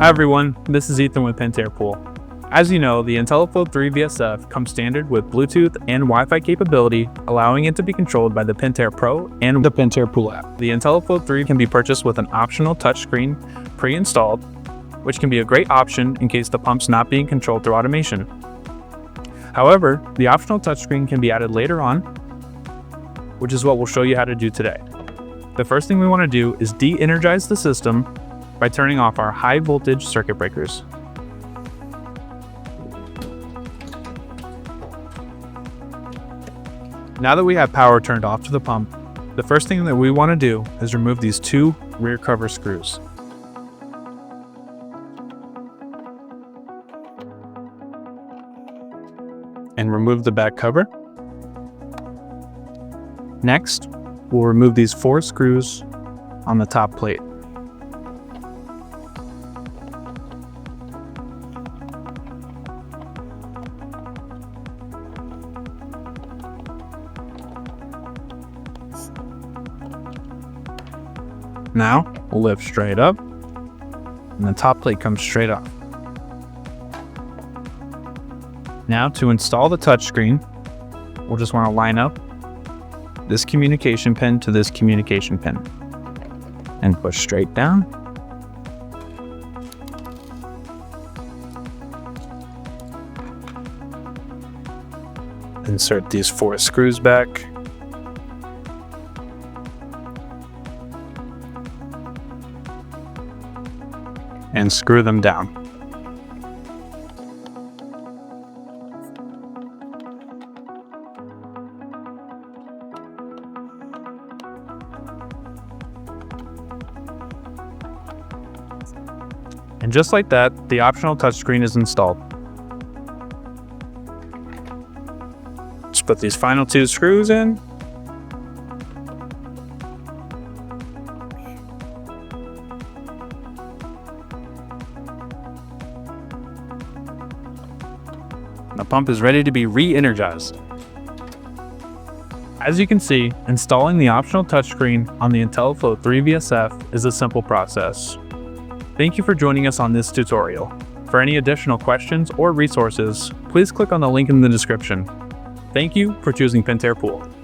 Hi everyone, this is Ethan with IntelliFlo3. As you know, the IntelliFlo3 VSF comes standard with Bluetooth and Wi-Fi capability, allowing it to be controlled by the IntelliFlo3 and the IntelliFlo3 app. The IntelliFlo3 can be purchased with an optional touchscreen pre-installed, which can be a great option in case the pump's not being controlled through automation. However, the optional touchscreen can be added later on, which is what we'll show you how to do today. The first thing we want to do is de-energize the system by turning off our high voltage circuit breakers. Now that we have power turned off to the pump, the first thing that we want to do is remove these two rear cover screws. And remove the back cover. Next, we'll remove these 4 screws on the top plate. Now, we'll lift straight up, and the top plate comes straight off. Now, to install the touchscreen, we'll just want to line up this communication pin to this communication pin, and push straight down. Insert these 4 screws back. And screw them down. And just like that, the optional touchscreen is installed. Let's put these final 2 screws in. The pump is ready to be re-energized. As you can see, installing the optional touchscreen on the IntelliFlo3 VSF is a simple process. Thank you for joining us on this tutorial. For any additional questions or resources, please click on the link in the description. Thank you for choosing IntelliFlo3.